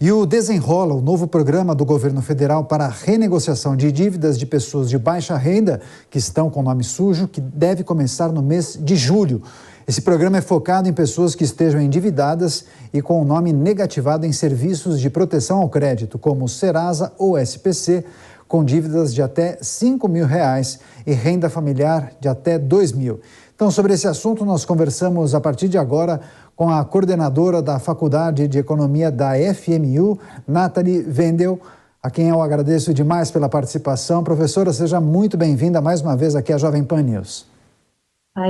E o Desenrola, o novo programa do governo federal para a renegociação de dívidas de pessoas de baixa renda que estão com nome sujo, que deve começar no mês de julho. Esse programa é focado em pessoas que estejam endividadas e com o nome negativado em serviços de proteção ao crédito, como Serasa ou SPC, com dívidas de até R$5.000 e renda familiar de até R$2.000. Então, sobre esse assunto, nós conversamos a partir de agora com a coordenadora da Faculdade de Economia da FMU, Nathalie Wendel, a quem eu agradeço demais pela participação. Professora, seja muito bem-vinda mais uma vez aqui à Jovem Pan News.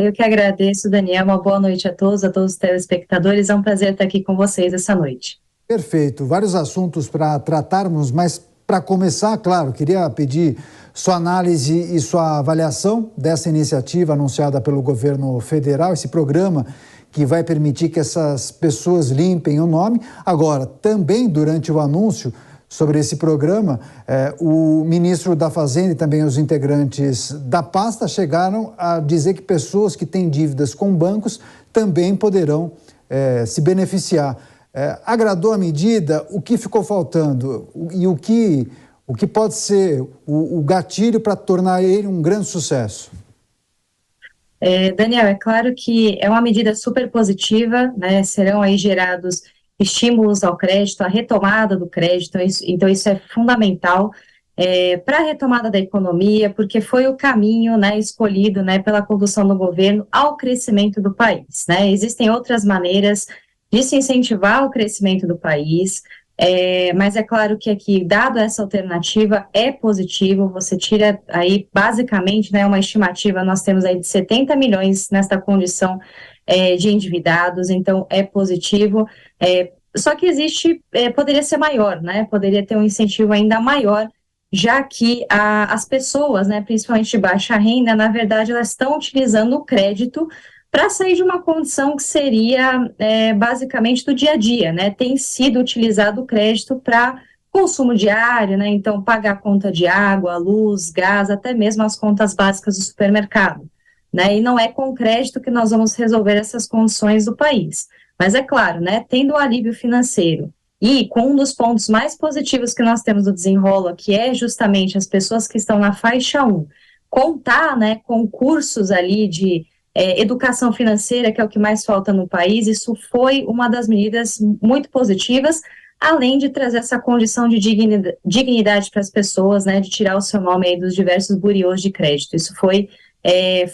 Eu que agradeço, Daniel. Uma boa noite a todos os telespectadores. É um prazer estar aqui com vocês essa noite. Perfeito. Vários assuntos para tratarmos, mas para começar, claro, queria pedir sua análise e sua avaliação dessa iniciativa anunciada pelo governo federal, esse programa que vai permitir que essas pessoas limpem o nome. Agora, também durante o anúncio sobre esse programa, o ministro da Fazenda e também os integrantes da pasta chegaram a dizer que pessoas que têm dívidas com bancos também poderão se beneficiar. Agradou a medida? O que ficou faltando? E o que pode ser o gatilho para tornar ele um grande sucesso? Daniel, é claro que é uma medida super positiva, né? Serão aí gerados estímulos ao crédito, a retomada do crédito, então isso é fundamental para a retomada da economia, porque foi o caminho, né, escolhido, né, pela condução do governo ao crescimento do país, né? Existem outras maneiras de se incentivar o crescimento do país, mas é claro que aqui, dado essa alternativa, é positivo. Você tira aí, basicamente, né, uma estimativa, nós temos aí de 70 milhões nesta condição de endividados, então é positivo, só que poderia ser maior, né, poderia ter um incentivo ainda maior, já que as pessoas, né, principalmente de baixa renda, na verdade, elas estão utilizando o crédito para sair de uma condição que seria basicamente do dia a dia, né? Tem sido utilizado o crédito para consumo diário, né? Então, pagar a conta de água, luz, gás, até mesmo as contas básicas do supermercado, né? E não é com crédito que nós vamos resolver essas condições do país. Mas é claro, né? Tendo o alívio financeiro e com um dos pontos mais positivos que nós temos do Desenrola, que é justamente as pessoas que estão na faixa 1, contar, né, com cursos ali de educação financeira, que é o que mais falta no país. Isso foi uma das medidas muito positivas, além de trazer essa condição de dignidade para as pessoas, né, de tirar o seu nome aí dos diversos buriôs de crédito. Isso foi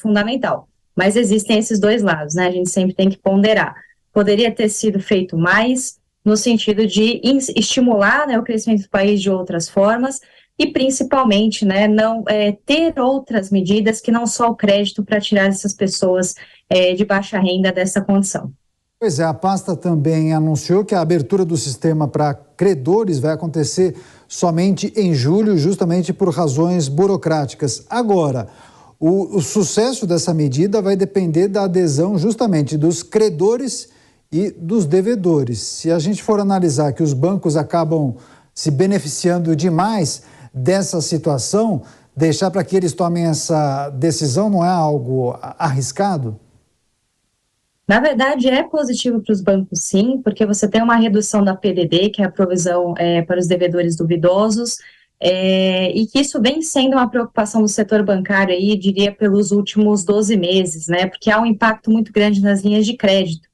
fundamental. Mas existem esses dois lados, né, a gente sempre tem que ponderar. Poderia ter sido feito mais, no sentido de estimular, né, o crescimento do país de outras formas, e principalmente, né, não ter outras medidas que não só o crédito para tirar essas pessoas de baixa renda dessa condição. Pois é, a pasta também anunciou que a abertura do sistema para credores vai acontecer somente em julho, justamente por razões burocráticas. Agora, o sucesso dessa medida vai depender da adesão justamente dos credores e dos devedores. Se a gente for analisar que os bancos acabam se beneficiando demais dessa situação, deixar para que eles tomem essa decisão não é algo arriscado? Na verdade, é positivo para os bancos, sim, porque você tem uma redução da PDD, que é a provisão para os devedores duvidosos, e que isso vem sendo uma preocupação do setor bancário aí, diria, pelos últimos 12 meses, né, porque há um impacto muito grande nas linhas de crédito.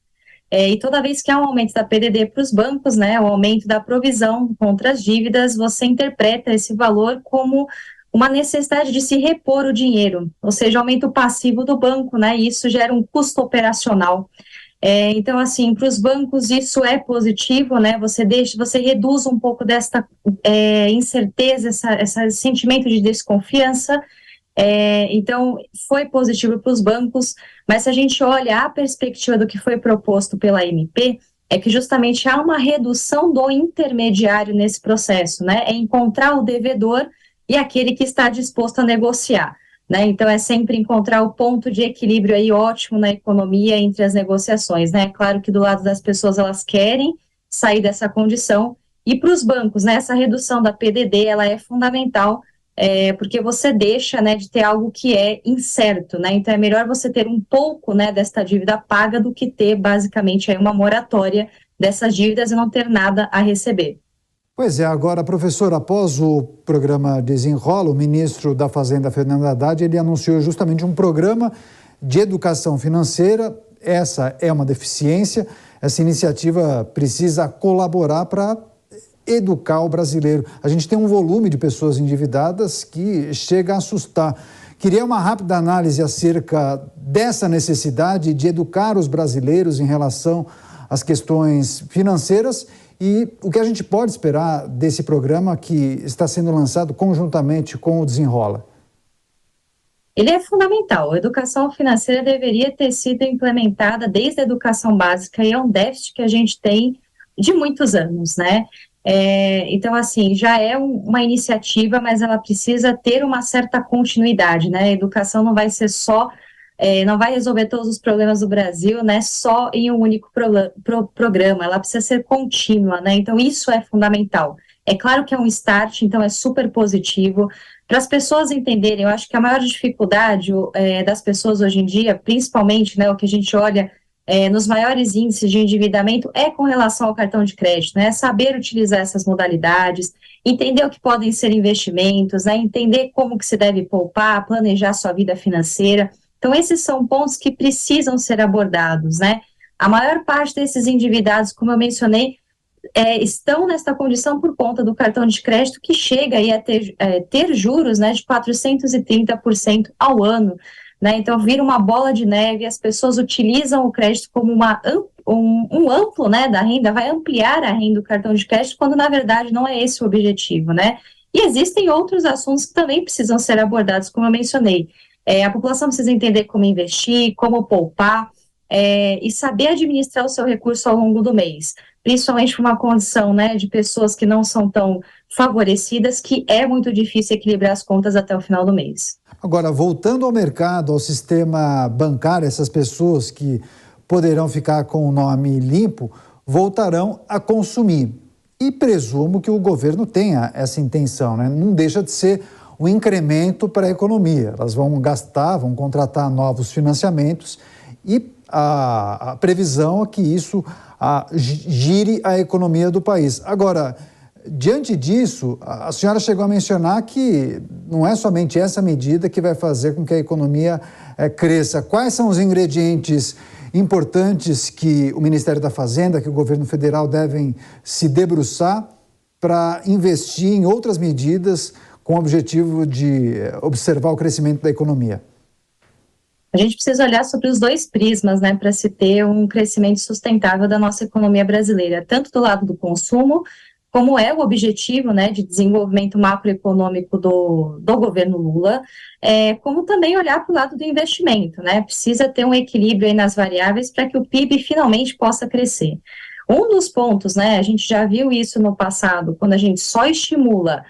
E toda vez que há um aumento da PDD para os bancos, né, o aumento da provisão contra as dívidas, você interpreta esse valor como uma necessidade de se repor o dinheiro, ou seja, aumenta o passivo do banco, né, e isso gera um custo operacional. Então, assim, para os bancos isso é positivo, né, você reduz um pouco desta incerteza, esse sentimento de desconfiança. Então, foi positivo para os bancos, mas se a gente olha a perspectiva do que foi proposto pela MP, é que justamente há uma redução do intermediário nesse processo, né? É encontrar o devedor e aquele que está disposto a negociar, né? Então, é sempre encontrar o ponto de equilíbrio aí ótimo na economia entre as negociações, né? Claro que do lado das pessoas, elas querem sair dessa condição, e para os bancos, né, essa redução da PDD, ela é fundamental, porque você deixa, né, de ter algo que é incerto, né, então é melhor você ter um pouco, né, desta dívida paga do que ter basicamente aí uma moratória dessas dívidas e não ter nada a receber. Pois é, agora, professor, após o programa Desenrola, o ministro da Fazenda, Fernando Haddad, ele anunciou justamente um programa de educação financeira. Essa é uma deficiência, essa iniciativa precisa colaborar para educar o brasileiro. A gente tem um volume de pessoas endividadas que chega a assustar. Queria uma rápida análise acerca dessa necessidade de educar os brasileiros em relação às questões financeiras e o que a gente pode esperar desse programa que está sendo lançado conjuntamente com o Desenrola. Ele é fundamental. A educação financeira deveria ter sido implementada desde a educação básica e é um déficit que a gente tem de muitos anos, né? Então, assim, já é uma iniciativa, mas ela precisa ter uma certa continuidade, né? A educação não vai ser só, não vai resolver todos os problemas do Brasil, né? Só em um único programa, ela precisa ser contínua, né? Então, isso é fundamental. É claro que é um start, então é super positivo. Para as pessoas entenderem, eu acho que a maior dificuldade das pessoas hoje em dia, principalmente, né, o que a gente olha nos maiores índices de endividamento é com relação ao cartão de crédito, né? Saber utilizar essas modalidades, entender o que podem ser investimentos, né? Entender como que se deve poupar, planejar sua vida financeira. Então, esses são pontos que precisam ser abordados, né? A maior parte desses endividados, como eu mencionei, estão nessa condição por conta do cartão de crédito que chega aí a ter juros, né, de 430% ao ano. Né? Então, vira uma bola de neve, as pessoas utilizam o crédito como um amplo, né, da renda, vai ampliar a renda do cartão de crédito, quando na verdade não é esse o objetivo, né? E existem outros assuntos que também precisam ser abordados, como eu mencionei. A população precisa entender como investir, como poupar, e saber administrar o seu recurso ao longo do mês, principalmente por uma condição, né, de pessoas que não são tão favorecidas, que é muito difícil equilibrar as contas até o final do mês. Agora, voltando ao mercado, ao sistema bancário, essas pessoas que poderão ficar com o nome limpo, voltarão a consumir. E presumo que o governo tenha essa intenção, né? Não deixa de ser um incremento para a economia. Elas vão gastar, vão contratar novos financiamentos e a previsão é que isso gire a economia do país. Agora, diante disso, a senhora chegou a mencionar que não é somente essa medida que vai fazer com que a economia cresça. Quais são os ingredientes importantes que o Ministério da Fazenda, que o governo federal devem se debruçar para investir em outras medidas com o objetivo de observar o crescimento da economia? A gente precisa olhar sobre os dois prismas, né, para se ter um crescimento sustentável da nossa economia brasileira, tanto do lado do consumo, como é o objetivo, né, de desenvolvimento macroeconômico do governo Lula, como também olhar para o lado do investimento, né, precisa ter um equilíbrio aí nas variáveis para que o PIB finalmente possa crescer. Um dos pontos, né, a gente já viu isso no passado, quando a gente só estimula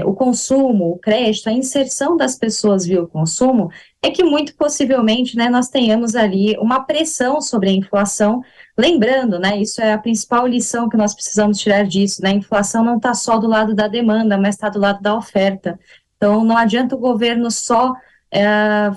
o consumo, o crédito, a inserção das pessoas via o consumo, é que muito possivelmente, né, nós tenhamos ali uma pressão sobre a inflação. Lembrando, né, isso é a principal lição que nós precisamos tirar disso, né, a inflação não está só do lado da demanda, mas está do lado da oferta. Então, não adianta o governo só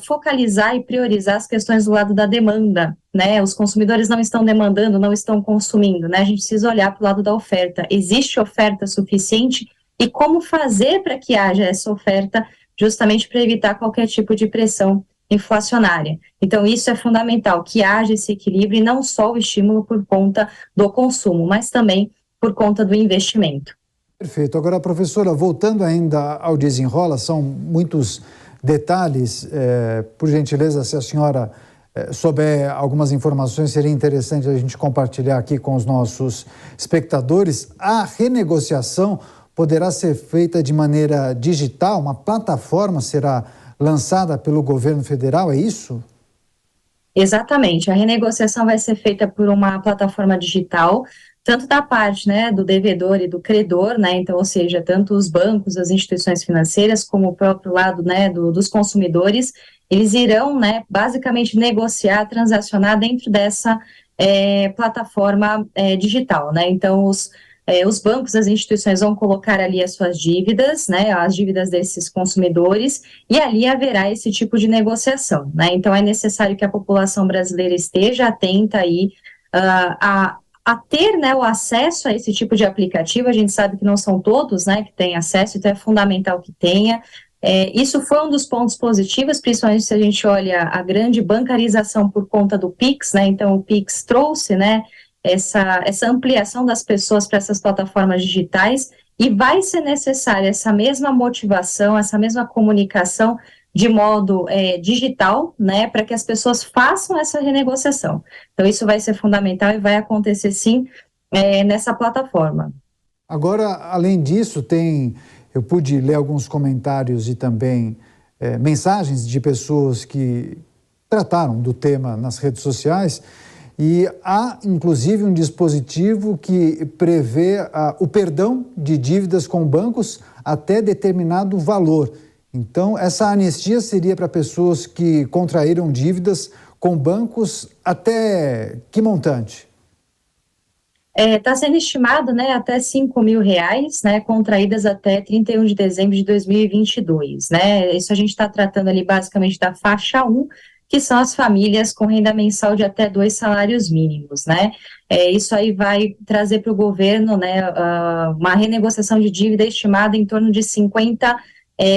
focalizar e priorizar as questões do lado da demanda, né, os consumidores não estão demandando, não estão consumindo, né, a gente precisa olhar para o lado da oferta. Existe oferta suficiente? E como fazer para que haja essa oferta, justamente para evitar qualquer tipo de pressão inflacionária. Então, isso é fundamental, que haja esse equilíbrio e não só o estímulo por conta do consumo, mas também por conta do investimento. Perfeito. Agora, professora, voltando ainda ao Desenrola, são muitos detalhes. Por gentileza, se a senhora souber algumas informações, seria interessante a gente compartilhar aqui com os nossos espectadores. A renegociação poderá ser feita de maneira digital? Uma plataforma será lançada pelo governo federal, é isso? Exatamente, a renegociação vai ser feita por uma plataforma digital, tanto da parte, né, do devedor e do credor, né, então, ou seja, tanto os bancos, as instituições financeiras, como o próprio lado, né, dos consumidores, eles irão, né, basicamente negociar, transacionar dentro dessa plataforma digital, né, então os bancos, as instituições vão colocar ali as suas dívidas, né, as dívidas desses consumidores, e ali haverá esse tipo de negociação, né, então é necessário que a população brasileira esteja atenta aí a ter, né, o acesso a esse tipo de aplicativo. A gente sabe que não são todos, né, que têm acesso, então é fundamental que tenha. Isso foi um dos pontos positivos, principalmente se a gente olha a grande bancarização por conta do Pix, né, então o Pix trouxe, né, essa ampliação das pessoas para essas plataformas digitais, e vai ser necessária essa mesma motivação, essa mesma comunicação de modo digital, né, para que as pessoas façam essa renegociação. Então, isso vai ser fundamental e vai acontecer, sim, nessa plataforma. Agora, além disso, eu pude ler alguns comentários e também mensagens de pessoas que trataram do tema nas redes sociais, e há, inclusive, um dispositivo que prevê o perdão de dívidas com bancos até determinado valor. Então, essa anistia seria para pessoas que contraíram dívidas com bancos até que montante? Está sendo estimado, né, até R$ 5.000, né, contraídas até 31 de dezembro de 2022, né, isso a gente está tratando ali basicamente da faixa 1, que são as famílias com renda mensal de até 2 salários mínimos, né, isso aí vai trazer para o governo, né, uma renegociação de dívida estimada em torno de 50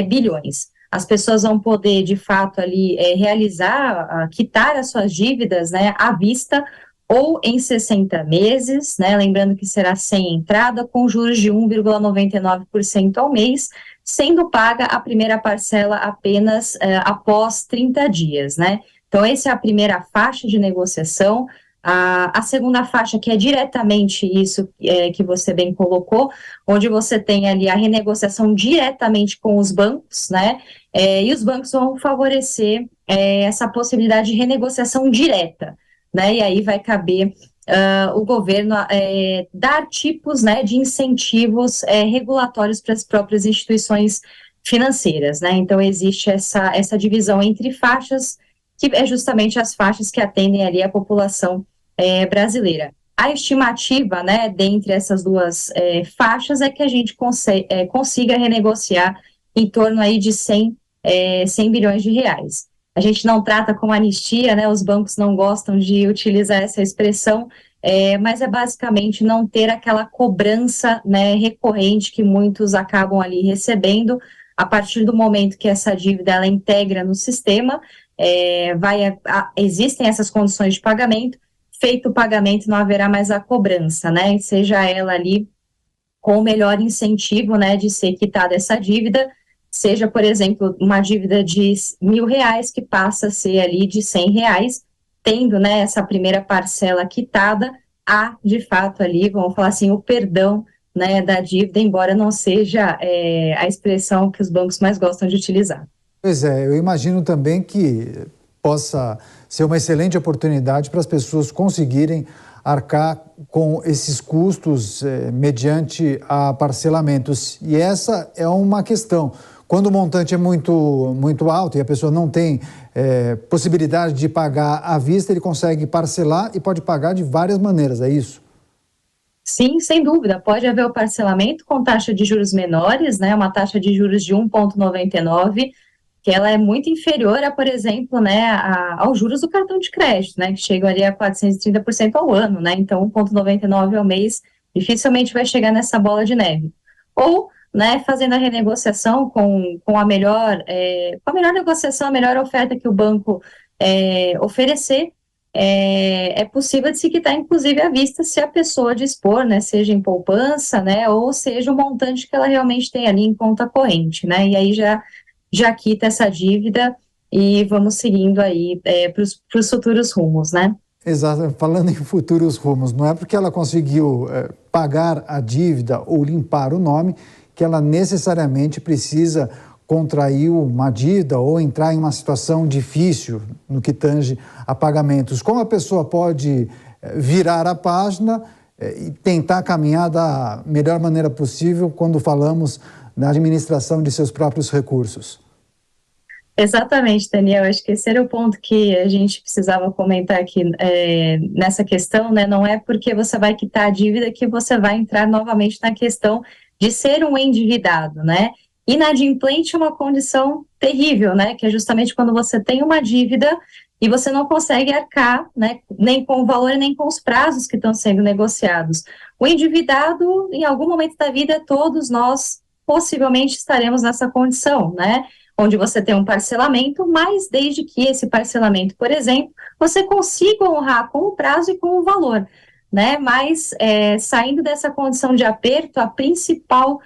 bilhões. As pessoas vão poder, de fato, ali realizar, quitar as suas dívidas, né, à vista, ou em 60 meses, né, lembrando que será sem entrada, com juros de 1,99% ao mês, sendo paga a primeira parcela apenas após 30 dias, né. Então, essa é a primeira faixa de negociação. A segunda faixa, que é diretamente isso que você bem colocou, onde você tem ali a renegociação diretamente com os bancos, né, e os bancos vão favorecer essa possibilidade de renegociação direta, né, e aí vai caber o governo dar tipos, né, de incentivos regulatórios para as próprias instituições financeiras, né, então existe essa divisão entre faixas, que é justamente as faixas que atendem ali a população brasileira. A estimativa, né, dentre essas duas faixas é que a gente consiga renegociar em torno aí de 100 bilhões de reais. A gente não trata como anistia, né, os bancos não gostam de utilizar essa expressão, mas é basicamente não ter aquela cobrança, né, recorrente que muitos acabam ali recebendo a partir do momento que essa dívida ela integra no sistema. Existem essas condições de pagamento. Feito o pagamento, não haverá mais a cobrança, né, seja ela ali com o melhor incentivo, né, de ser quitada essa dívida, seja, por exemplo, uma dívida de R$ 1.000 que passa a ser ali de R$ 100, tendo, né, essa primeira parcela quitada, há, de fato, ali, vamos falar assim, o perdão, né, da dívida, embora não seja a expressão que os bancos mais gostam de utilizar. Pois é, eu imagino também que possa ser uma excelente oportunidade para as pessoas conseguirem arcar com esses custos mediante a parcelamentos. E essa é uma questão. Quando o montante é muito alto e a pessoa não tem possibilidade de pagar à vista, ele consegue parcelar e pode pagar de várias maneiras, é isso? Sim, sem dúvida. Pode haver o parcelamento com taxa de juros menores, né, uma taxa de juros de 1,99%, que ela é muito inferior a, por exemplo, né, aos juros do cartão de crédito, né, que chegam ali a 430% ao ano, né, então 1,99 ao mês dificilmente vai chegar nessa bola de neve. Ou, né, fazendo a renegociação com a melhor negociação, a melhor oferta que o banco oferecer, é possível de se quitar, inclusive, à vista, se a pessoa dispor, né, seja em poupança, né, ou seja o montante que ela realmente tem ali em conta corrente, né, e aí já quita essa dívida e vamos seguindo aí para os futuros rumos, né? Exato, falando em futuros rumos, não é porque ela conseguiu pagar a dívida ou limpar o nome que ela necessariamente precisa contrair uma dívida ou entrar em uma situação difícil no que tange a pagamentos. Como a pessoa pode virar a página e tentar caminhar da melhor maneira possível quando falamos na administração de seus próprios recursos? Exatamente, Daniel, acho que esse era o ponto que a gente precisava comentar aqui nessa questão, né, não é porque você vai quitar a dívida que você vai entrar novamente na questão de ser um endividado, né, inadimplente é uma condição terrível, né, que é justamente quando você tem uma dívida e você não consegue arcar, né, nem com o valor, nem com os prazos que estão sendo negociados. O endividado, em algum momento da vida, todos nós possivelmente estaremos nessa condição, né, onde você tem um parcelamento, mas desde que esse parcelamento, por exemplo, você consiga honrar com o prazo e com o valor, né, mas saindo dessa condição de aperto, a principal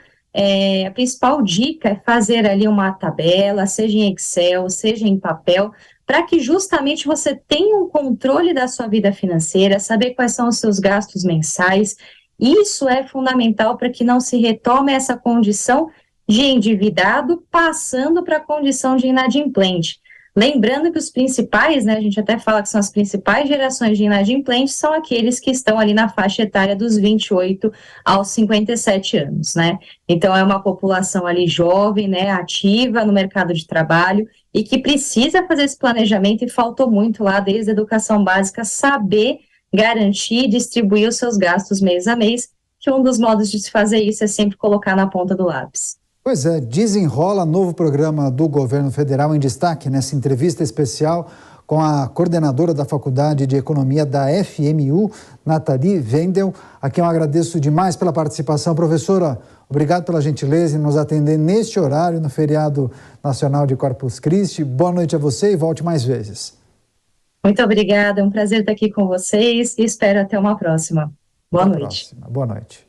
dica é fazer ali uma tabela, seja em Excel, seja em papel, para que justamente você tenha um controle da sua vida financeira, saber quais são os seus gastos mensais. Isso é fundamental para que não se retome essa condição de endividado, passando para a condição de inadimplente. Lembrando que os principais, né, a gente até fala que são as principais gerações de inadimplentes, são aqueles que estão ali na faixa etária dos 28 aos 57 anos, né? Então, é uma população ali jovem, né, ativa no mercado de trabalho e que precisa fazer esse planejamento, e faltou muito lá, desde a educação básica, saber garantir e distribuir os seus gastos mês a mês, que um dos modos de se fazer isso é sempre colocar na ponta do lápis. Pois é, Desenrola, novo programa do governo federal, em destaque nessa entrevista especial com a coordenadora da Faculdade de Economia da FMU, Nathalie Wendel, a quem eu agradeço demais pela participação. Professora, obrigado pela gentileza em nos atender neste horário, no feriado nacional de Corpus Christi. Boa noite a você e volte mais vezes. Muito obrigada, é um prazer estar aqui com vocês e espero até uma próxima. Boa noite. Boa noite.